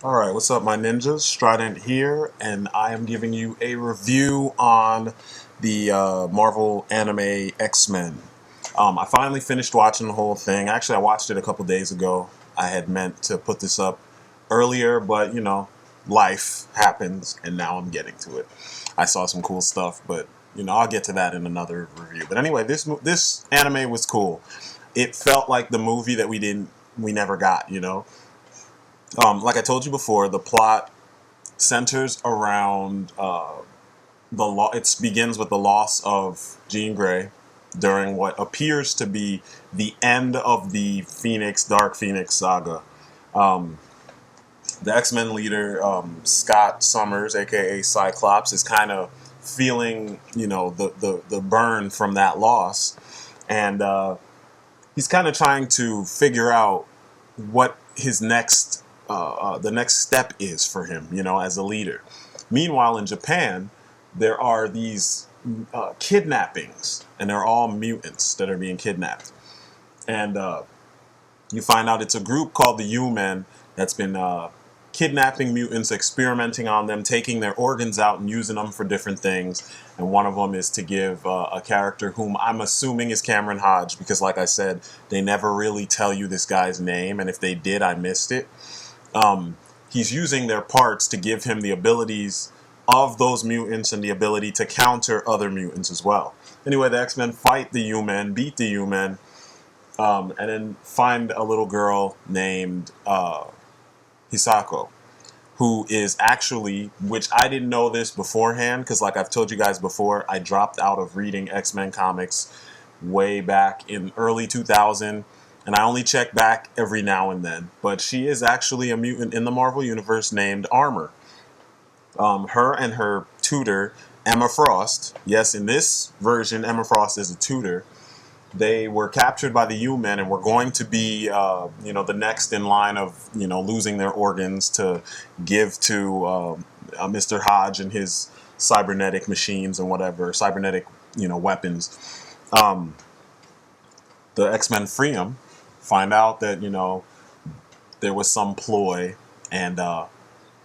Alright, what's up my ninjas? Strident here, and I am giving you a review on the Marvel anime X-Men. I finally finished watching the whole thing. Actually, I watched it a couple days ago. I had meant to put this up earlier, but, life happens, and now I'm getting to it. I saw some cool stuff, but, I'll get to that in another review. But anyway, this anime was cool. It felt like the movie that we never got. Like I told you before, the plot centers around It begins with the loss of Jean Grey during what appears to be the end of the Dark Phoenix saga. Um, the X-Men leader, Scott Summers, aka Cyclops, is kind of feeling, the burn from that loss, and he's kind of trying to figure out what his the next step is for him, as a leader. Meanwhile, in Japan, there are these kidnappings, and they're all mutants that are being kidnapped. And you find out it's a group called the U-Men that's been kidnapping mutants, experimenting on them, taking their organs out and using them for different things. And one of them is to give a character whom I'm assuming is Cameron Hodge, because like I said, they never really tell you this guy's name, and if they did, I missed it. He's using their parts to give him the abilities of those mutants and the ability to counter other mutants as well. Anyway, the X-Men fight the U-Men, beat the U-Men, and then find a little girl named Hisako, who is actually, which I didn't know this beforehand, because like I've told you guys before, I dropped out of reading X-Men comics way back in early 2000, and I only check back every now and then. But she is actually a mutant in the Marvel Universe named Armor. Her and her tutor, Emma Frost, yes, in this version, Emma Frost is a tutor. They were captured by the U-Men and were going to be, the next in line of, losing their organs to give to Mr. Hodge and his cybernetic machines and whatever, cybernetic, weapons. The X-Men free them, find out that, there was some ploy, and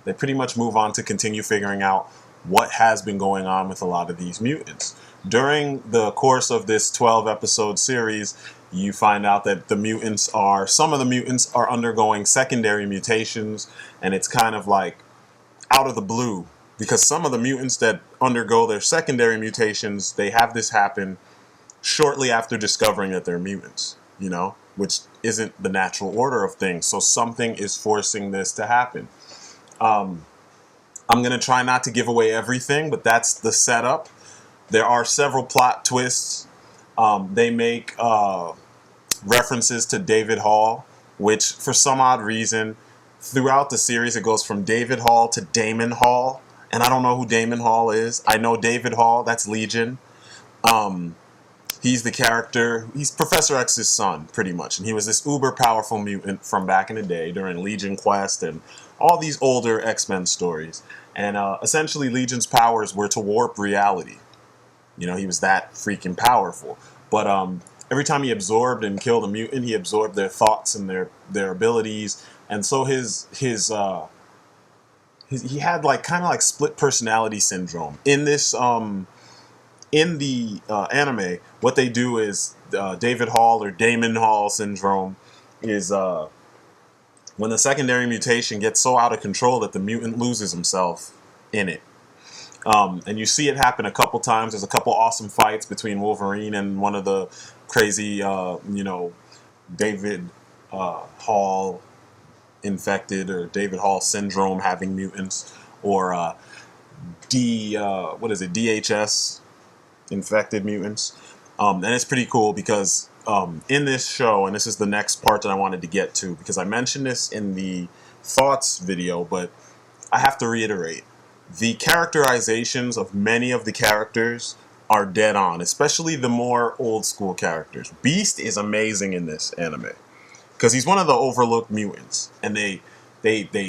they pretty much move on to continue figuring out what has been going on with a lot of these mutants. During the course of this 12-episode series, you find out that some of the mutants are undergoing secondary mutations, and it's kind of like out of the blue, because some of the mutants that undergo their secondary mutations, they have this happen shortly after discovering that they're mutants, which isn't the natural order of things. So something is forcing this to happen. I'm going to try not to give away everything, but that's the setup. There are several plot twists. They make references to David Hall, which for some odd reason, throughout the series, it goes from David Hall to Damon Hall. And I don't know who Damon Hall is. I know David Hall, that's Legion. He's the character, he's Professor X's son, pretty much. And he was this uber powerful mutant from back in the day during Legion Quest and all these older X-Men stories. And essentially Legion's powers were to warp reality. He was that freaking powerful. But every time he absorbed and killed a mutant, he absorbed their thoughts and their abilities. And so he had kind of like split personality syndrome. In this in the anime, what they do is David Hall or Damon Hall syndrome is when the secondary mutation gets so out of control that the mutant loses himself in it. And you see it happen a couple times. There's a couple awesome fights between Wolverine and one of the crazy, David Hall infected or David Hall syndrome having mutants, or DHS infected mutants. And it's pretty cool because in this show, and this is the next part that I wanted to get to, because I mentioned this in the thoughts video, but I have to reiterate. The characterizations of many of the characters are dead on, especially the more old school characters. Beast is amazing in this anime because he's one of the overlooked mutants, and they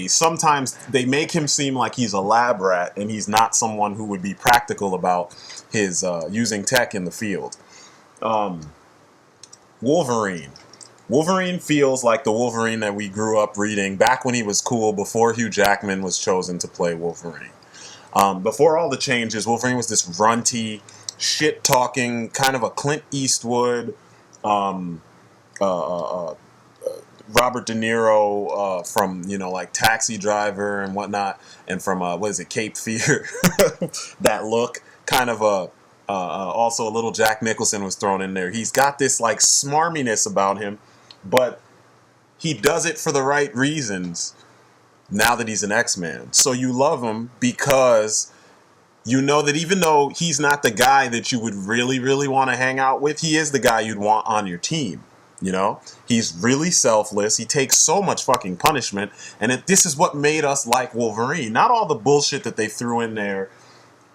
sometimes they make him seem like he's a lab rat and he's not someone who would be practical about his using tech in the field. Wolverine. Wolverine feels like the Wolverine that we grew up reading back when he was cool, before Hugh Jackman was chosen to play Wolverine. Before all the changes, Wolverine was this runty, shit-talking, kind of a Clint Eastwood, um, uh, Robert De Niro from, like Taxi Driver and whatnot, and from, what is it, Cape Fear, that look, kind of also a little Jack Nicholson was thrown in there. He's got this, like, smarminess about him, but he does it for the right reasons now that he's an X-Man. So you love him because you know that even though he's not the guy that you would really, really want to hang out with, he is the guy you'd want on your team. He's really selfless. He takes so much fucking punishment. And this is what made us like Wolverine. Not all the bullshit that they threw in there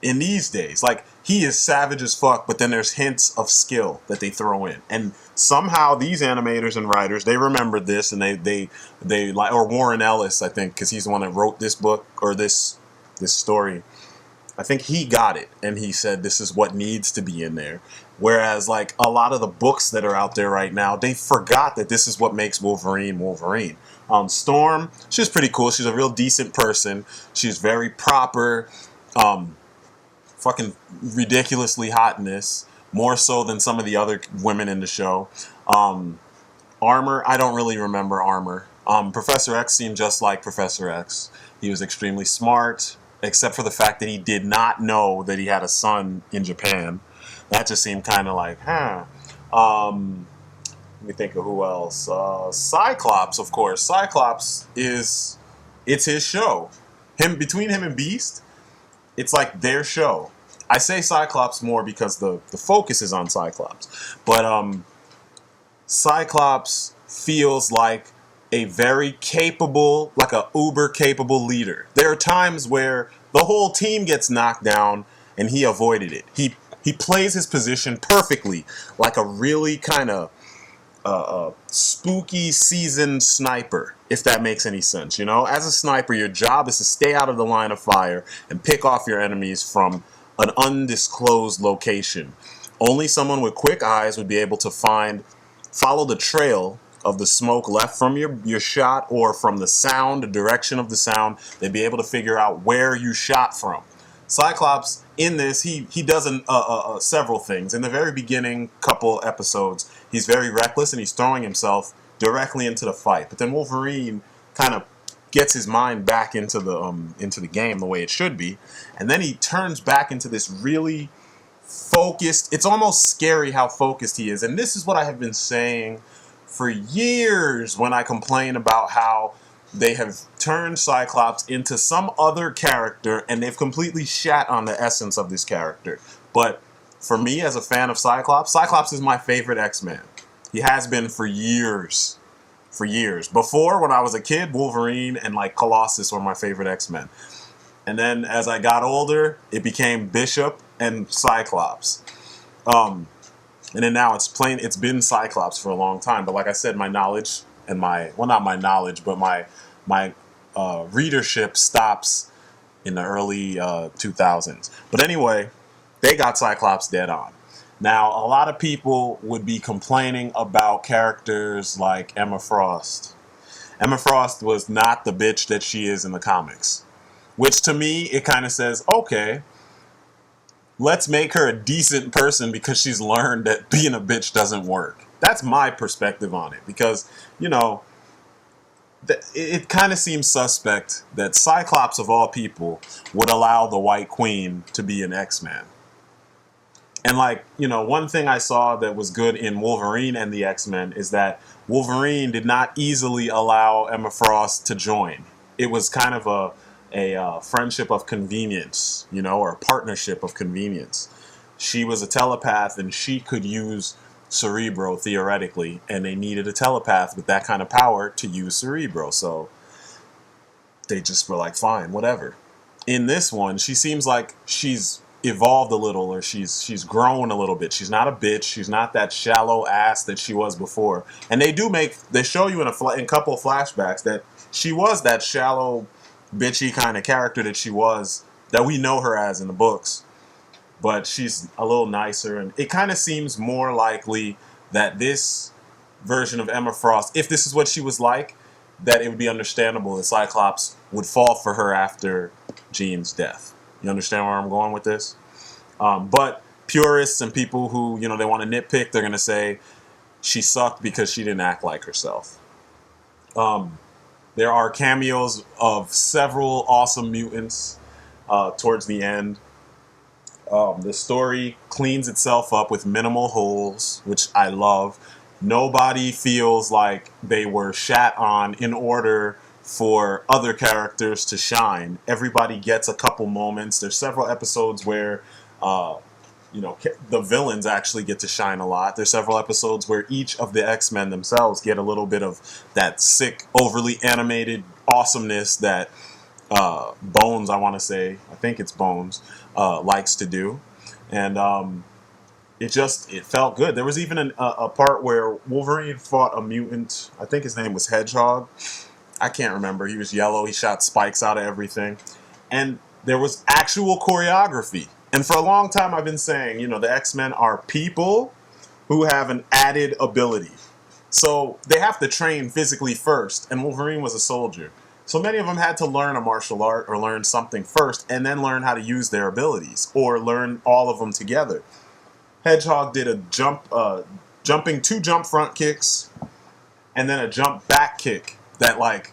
in these days. Like, he is savage as fuck, but then there's hints of skill that they throw in. And somehow these animators and writers, they remembered this, and they like, or Warren Ellis, I think, because he's the one that wrote this book, or this story. I think he got it, and he said this is what needs to be in there. Whereas, like, a lot of the books that are out there right now, they forgot that this is what makes Wolverine Wolverine. Storm, she's pretty cool. She's a real decent person. She's very proper. Fucking ridiculously hotness, more so than some of the other women in the show. Armor, I don't really remember Armor. Professor X seemed just like Professor X. He was extremely smart, except for the fact that he did not know that he had a son in Japan. That just seemed kind of like, let me think of who else. Cyclops, of course. Cyclops it's his show. Between him and Beast, it's like their show. I say Cyclops more because the focus is on Cyclops. But Cyclops feels like a very capable, like a uber capable leader. There are times where the whole team gets knocked down and he avoided it. He plays his position perfectly, like a really kind of spooky seasoned sniper, if that makes any sense. As a sniper, your job is to stay out of the line of fire and pick off your enemies from an undisclosed location. Only someone with quick eyes would be able to follow the trail of the smoke left from your shot, or from the sound, the direction of the sound. They'd be able to figure out where you shot from. Cyclops, in this, he does several things. In the very beginning couple episodes, he's very reckless and he's throwing himself directly into the fight. But then Wolverine kind of gets his mind back into the game the way it should be, and then he turns back into this really focused. It's almost scary how focused he is. And this is what I have been saying for years when I complain about how they have turned Cyclops into some other character and they've completely shat on the essence of this character. But for me, as a fan of Cyclops, Cyclops is my favorite X-Man. He has been for years. For years. Before, when I was a kid, Wolverine and like Colossus were my favorite X-Men. And then as I got older, it became Bishop and Cyclops. And then now it's been Cyclops for a long time. But like I said, my knowledge and not my knowledge, but my readership stops in the early 2000s. But anyway, they got Cyclops dead on. Now, a lot of people would be complaining about characters like Emma Frost. Emma Frost was not the bitch that she is in the comics. Which to me, it kind of says, okay, let's make her a decent person because she's learned that being a bitch doesn't work. That's my perspective on it. Because, it kind of seems suspect that Cyclops, of all people, would allow the White Queen to be an X-Man. And one thing I saw that was good in Wolverine and the X-Men is that Wolverine did not easily allow Emma Frost to join. It was kind of a friendship of convenience, or a partnership of convenience. She was a telepath and she could use Cerebro theoretically, and they needed a telepath with that kind of power to use Cerebro. So they just were like, fine, whatever. In this one, she seems like she's evolved a little, or she's grown a little bit. She's not a bitch. She's not that shallow ass that she was before. And they show you in a couple of flashbacks that she was that shallow, bitchy kind of character that we know her as in the books. But she's a little nicer, and it kind of seems more likely that this version of Emma Frost, if this is what she was like, that it would be understandable that Cyclops would fall for her after Jean's death. You understand where I'm going with this? But purists and people who, you know, they want to nitpick, they're going to say she sucked because she didn't act like herself. There are cameos of several awesome mutants towards the end. The story cleans itself up with minimal holes, which I love. Nobody feels like they were shat on in order for other characters to shine. Everybody gets a couple moments. There's several episodes where you know, the villains actually get to shine a lot. There's several episodes where each of the X-Men themselves get a little bit of that sick, overly animated awesomeness that Bones, I want to say, I think it's Bones, likes to do. And it felt good. There was even a part where Wolverine fought a mutant. I think his name was Hedgehog. I can't remember. He was yellow. He shot spikes out of everything. And there was actual choreography. And for a long time, I've been saying, you know, the X-Men are people who have an added ability. So they have to train physically first. And Wolverine was a soldier. So many of them had to learn a martial art or learn something first and then learn how to use their abilities or learn all of them together. Hedgehog did a jumping 2 jump front kicks and then a jump back kick that, like,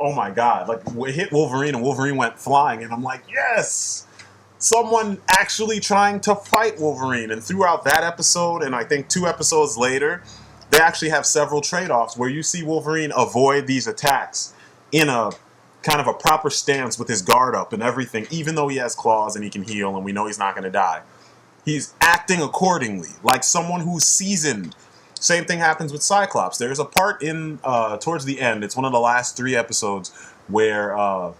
oh my God, like it hit Wolverine and Wolverine went flying. And I'm like, yes! Someone actually trying to fight Wolverine. And throughout that episode, and I think 2 episodes later, they actually have several trade-offs where you see Wolverine avoid these attacks in a kind of a proper stance with his guard up and everything, even though he has claws and he can heal and we know he's not going to die. He's acting accordingly, like someone who's seasoned. Same thing happens with Cyclops. There's a part in towards the end, it's one of the last 3 episodes, where a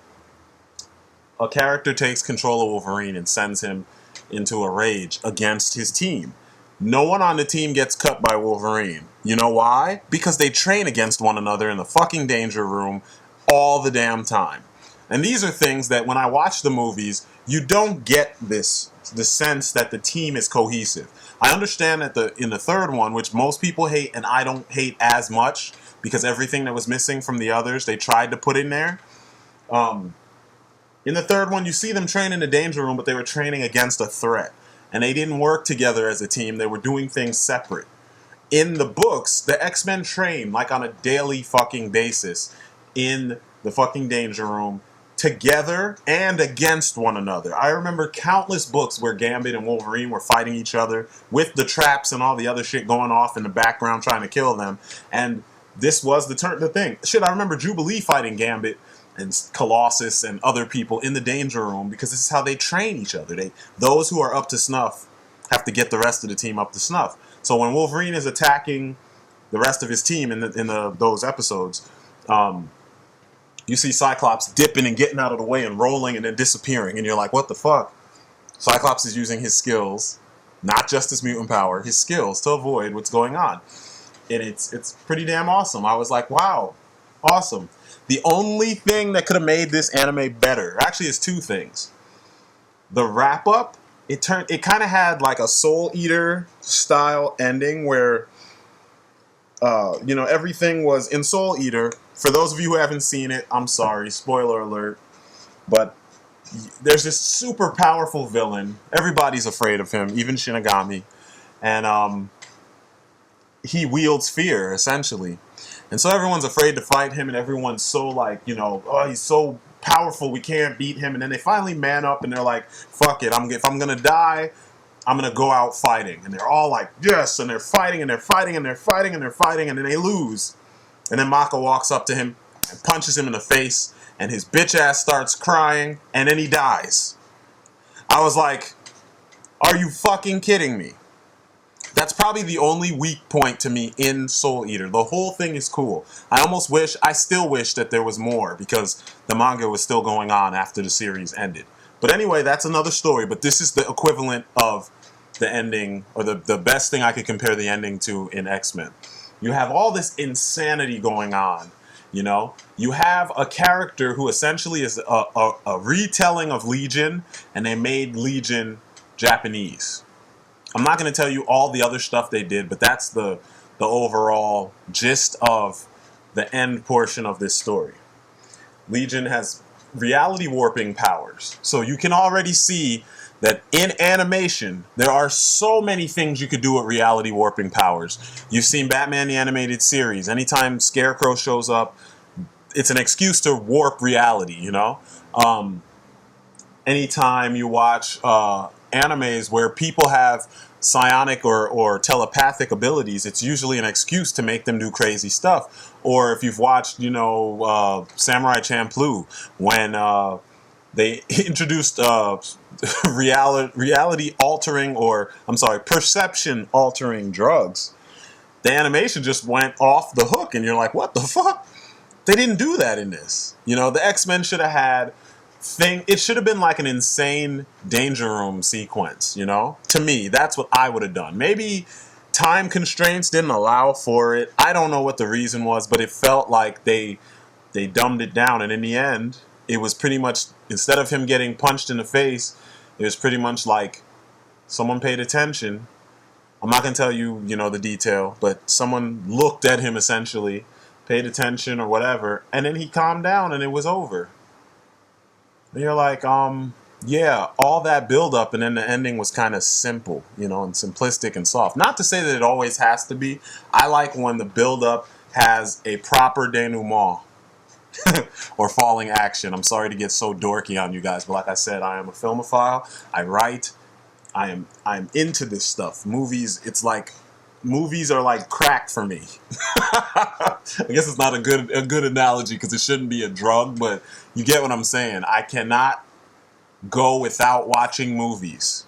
character takes control of Wolverine and sends him into a rage against his team. No one on the team gets cut by Wolverine. You know why? Because they train against one another in the fucking danger room all the damn time. And these are things that when I watch the movies, you don't get the sense that the team is cohesive. I understand that in the third one, which most people hate and I don't hate as much because everything that was missing from the others they tried to put in there. In the third one, you see them train in the danger room, but they were training against a threat. And they didn't work together as a team. They were doing things separate. In the books, the X-Men train like on a daily fucking basis in the fucking danger room together and against one another. I remember countless books where Gambit and Wolverine were fighting each other with the traps and all the other shit going off in the background trying to kill them. And this was the thing. Shit, I remember Jubilee fighting Gambit and Colossus and other people in the danger room because this is how they train each other. Those who are up to snuff have to get the rest of the team up to snuff. So when Wolverine is attacking the rest of his team in those episodes, you see Cyclops dipping and getting out of the way and rolling and then disappearing, and you're like, what the fuck? Cyclops is using his skills, not just his mutant power, his skills to avoid what's going on. And it's pretty damn awesome. I was like, wow, awesome. The only thing that could have made this anime better, actually, is 2 things. The wrap up, it kind of had like a Soul Eater style ending where, you know, everything was in Soul Eater. For those of you who haven't seen it, I'm sorry, spoiler alert, but there's this super powerful villain. Everybody's afraid of him, even Shinigami, and he wields fear essentially. And so everyone's afraid to fight him, and everyone's so like, you know, oh, he's so powerful, we can't beat him. And then they finally man up, and they're like, fuck it, if I'm going to die, I'm going to go out fighting. And they're all like, yes, and they're fighting, and they're fighting, and they're fighting, and they're fighting, and then they lose. And then Mako walks up to him and punches him in the face, and his bitch ass starts crying, and then he dies. I was like, are you fucking kidding me? That's probably the only weak point to me in Soul Eater. The whole thing is cool. I still wish that there was more because the manga was still going on after the series ended. But anyway, that's another story. But this is the equivalent of the ending, or the best thing I could compare the ending to in X-Men. You have all this insanity going on, you know? You have a character who essentially is a retelling of Legion, and they made Legion Japanese. I'm not going to tell you all the other stuff they did, but that's the the overall gist of the end portion of this story. Legion has reality warping powers. So you can already see that in animation, there are so many things you could do with reality warping powers. You've seen Batman the Animated Series. Anytime Scarecrow shows up, it's an excuse to warp reality, you know? Anytime you watch animes where people have psionic or telepathic abilities, it's usually an excuse to make them do crazy stuff. Or if you've watched, Samurai Champloo, when they introduced reality altering, or I'm sorry, perception altering drugs, the animation just went off the hook, and you're like, what the fuck? They didn't do that in this. The X-Men should have had it should have been like an insane Danger Room sequence, To me, that's what I would have done. Maybe time constraints didn't allow for it. I don't know what the reason was, but it felt like they dumbed it down, and in the end, it was pretty much, instead of him getting punched in the face, it was pretty much like someone paid attention. I'm not going to tell you, the detail, but someone looked at him essentially, paid attention or whatever, and then he calmed down and it was over. And you're like, yeah, all that build up and then the ending was kind of simple, and simplistic and soft. Not to say that it always has to be. I like when the build up has a proper denouement or falling action. I'm sorry to get so dorky on you guys, but like I said, I am a filmophile. I write. I'm into this stuff. Movies, it's like movies are like crack for me. I guess it's not a good analogy because it shouldn't be a drug, but you get what I'm saying. I cannot go without watching movies.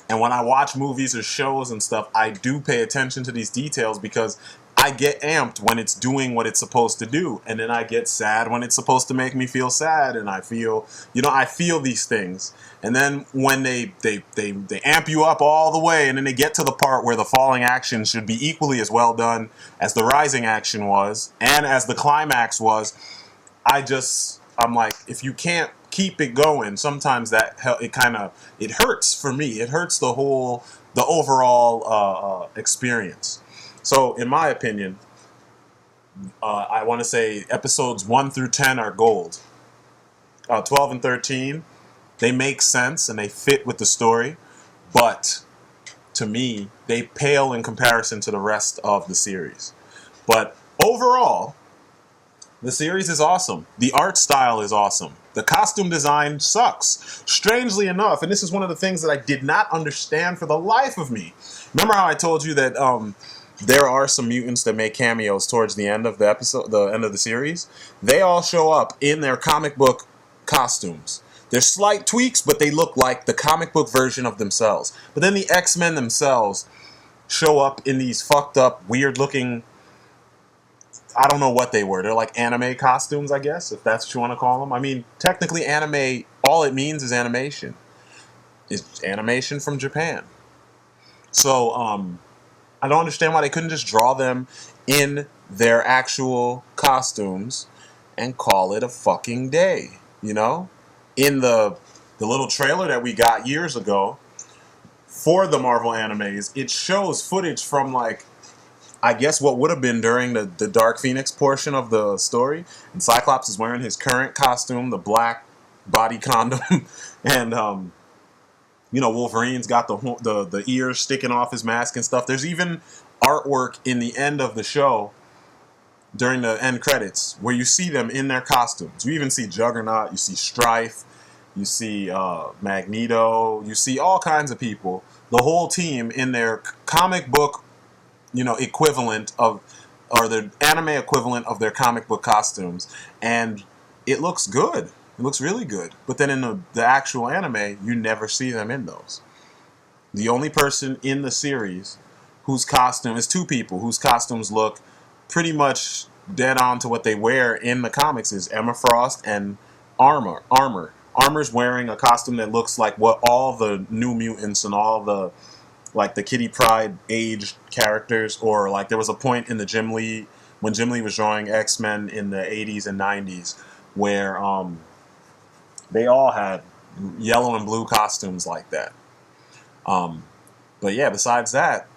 And when I watch movies or shows and stuff, I do pay attention to these details because I get amped when it's doing what it's supposed to do. And then I get sad when it's supposed to make me feel sad. And I feel, I feel these things. And then when they amp you up all the way and then they get to the part where the falling action should be equally as well done as the rising action was and as the climax was, I'm like, if you can't keep it going, sometimes it hurts for me. It hurts the overall experience. So, in my opinion, I want to say episodes 1 through 10 are gold. 12 and 13, they make sense and they fit with the story, but to me, they pale in comparison to the rest of the series. But overall, the series is awesome. The art style is awesome. The costume design sucks. Strangely enough, and this is one of the things that I did not understand for the life of me. Remember how I told you that there are some mutants that make cameos towards the end of the episode, the end of the series? They all show up in their comic book costumes. There's slight tweaks, but they look like the comic book version of themselves. But then the X-Men themselves show up in these fucked up, weird looking, I don't know what they were. They're like anime costumes, I guess, if that's what you want to call them. I mean, technically anime, all it means is animation. It's animation from Japan. So, I don't understand why they couldn't just draw them in their actual costumes and call it a fucking day, In the little trailer that we got years ago for the Marvel animes, it shows footage from I guess what would have been during the Dark Phoenix portion of the story. And Cyclops is wearing his current costume, the black body condom, and Wolverine's got the ears sticking off his mask and stuff. There's even artwork in the end of the show during the end credits where you see them in their costumes. You even see Juggernaut, you see Strife, you see Magneto, you see all kinds of people. The whole team in their comic book, equivalent of, or the anime equivalent of their comic book costumes. And it looks good. It looks really good. But then in the actual anime, you never see them in those. The only person in the series whose costume is two people whose costumes look pretty much dead on to what they wear in the comics is Emma Frost and Armor. Armor's wearing a costume that looks like what all the New Mutants and all the the Kitty Pryde aged characters, or there was a point in the Jim Lee, when Jim Lee was drawing X-Men in the 80s and 90s, where they all had yellow and blue costumes like that. But yeah, besides that,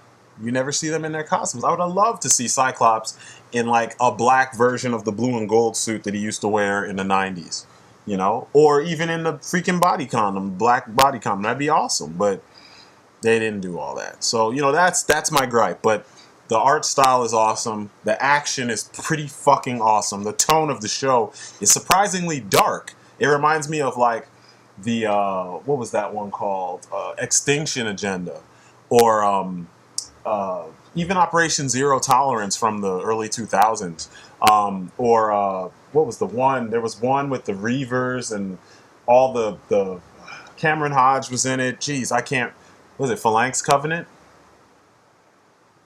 You never see them in their costumes. I would have loved to see Cyclops in like a black version of the blue and gold suit that he used to wear in the 90s, you know, or even in the freaking body condom, black body condom. That'd be awesome, but they didn't do all that. So, you know, that's my gripe. But the art style is awesome. The action is pretty fucking awesome. The tone of the show is surprisingly dark. It reminds me of like the what was that one called? Extinction Agenda, or even Operation Zero Tolerance from the early 2000s, or what was the one? There was one with the Reavers and all the Cameron Hodge was in it. Jeez, I can't. Was it Phalanx Covenant?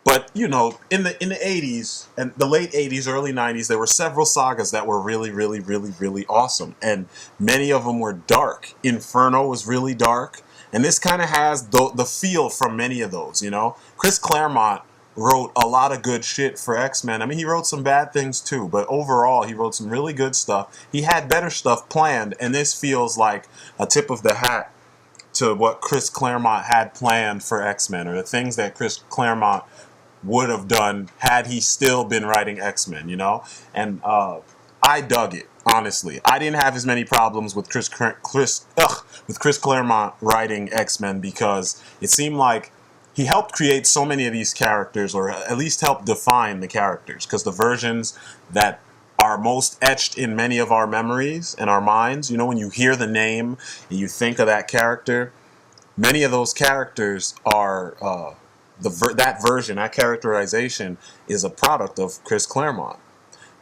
But you know, in the 80s and the late 80s, early 90s, there were several sagas that were really, really, really, really awesome, and many of them were dark. Inferno was really dark, and this kind of has the feel from many of those. You know, Chris Claremont wrote a lot of good shit for X-Men. I mean, he wrote some bad things too, but overall, he wrote some really good stuff. He had better stuff planned, and this feels like a tip of the hat to what Chris Claremont had planned for X-Men, or the things that Chris Claremont would have done had he still been writing X-Men, you know? And I dug it, honestly. I didn't have as many problems with Chris Claremont writing X-Men, because it seemed like he helped create so many of these characters, or at least helped define the characters, because the versions that are most etched in many of our memories and our minds, you know, when you hear the name and you think of that character, many of those characters are that version, that characterization is a product of Chris Claremont.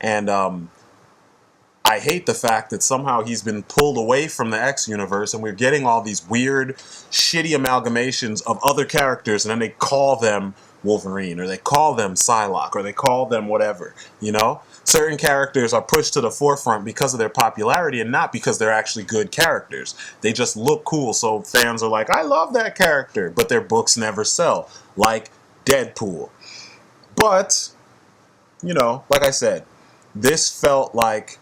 And I hate the fact that somehow he's been pulled away from the X universe, and we're getting all these weird, shitty amalgamations of other characters, and then they call them Wolverine, or they call them Psylocke, or they call them whatever, you know? Certain characters are pushed to the forefront because of their popularity, and not because they're actually good characters. They just look cool, so fans are like, I love that character, but their books never sell, like Deadpool. But, you know, like I said, this felt like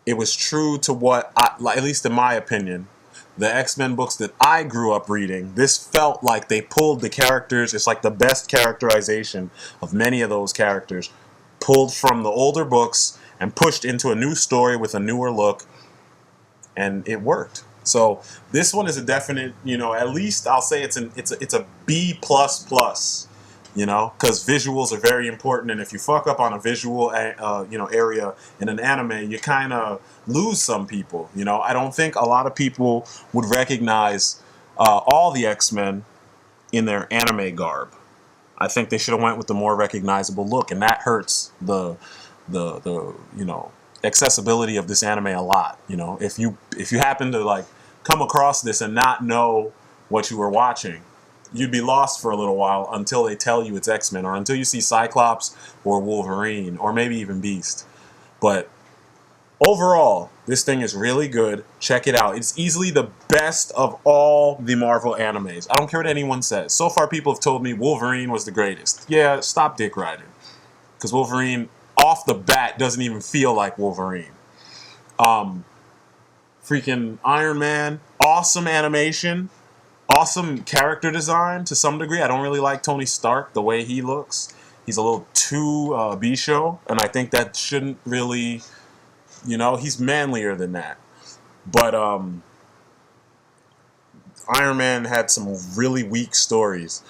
it was true to what, at least in my opinion, the X-Men books that I grew up reading. This felt like they pulled the characters. It's like the best characterization of many of those characters, pulled from the older books and pushed into a new story with a newer look, and it worked. So this one is a definite, you know, at least I'll say it's a B++. You know, because visuals are very important, and if you fuck up on a visual, you know, area in an anime, you kind of lose some people. You know, I don't think a lot of people would recognize all the X-Men in their anime garb. I think they should have went with the more recognizable look, and that hurts the you know, accessibility of this anime a lot. You know, if you happen to like come across this and not know what you were watching, you'd be lost for a little while until they tell you it's X-Men, or until you see Cyclops or Wolverine, or maybe even Beast. But overall, this thing is really good. Check it out. It's easily the best of all the Marvel animes. I don't care what anyone says. So far, people have told me Wolverine was the greatest. Yeah, stop dick riding. Because Wolverine, off the bat, doesn't even feel like Wolverine. Freaking Iron Man, awesome animation. Awesome character design to some degree. I don't really like Tony Stark, the way he looks. He's a little too B-show, and I think that shouldn't really, you know, he's manlier than that. But Iron Man had some really weak stories.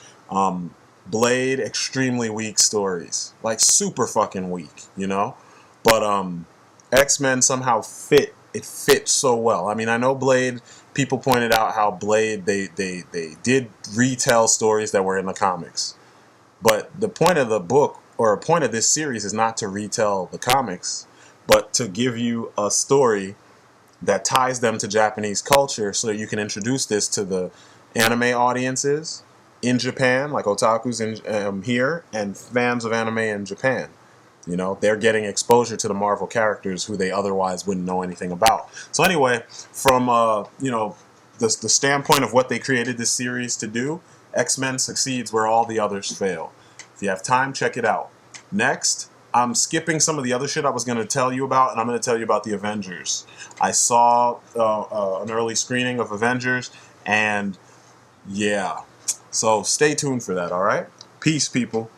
Blade, extremely weak stories. Like, super fucking weak, you know? But X-Men somehow fit. It fit so well. I mean, I know Blade, people pointed out how Blade, they did retell stories that were in the comics. But the point of the book, or a point of this series, is not to retell the comics, but to give you a story that ties them to Japanese culture, so that you can introduce this to the anime audiences in Japan, like otakus in here, and fans of anime in Japan. You know, they're getting exposure to the Marvel characters who they otherwise wouldn't know anything about. So anyway, from you know, the standpoint of what they created this series to do, X-Men succeeds where all the others fail. If you have time, check it out. Next, I'm skipping some of the other shit I was going to tell you about, and I'm going to tell you about the Avengers. I saw an early screening of Avengers, and yeah, so stay tuned for that, all right? Peace, people.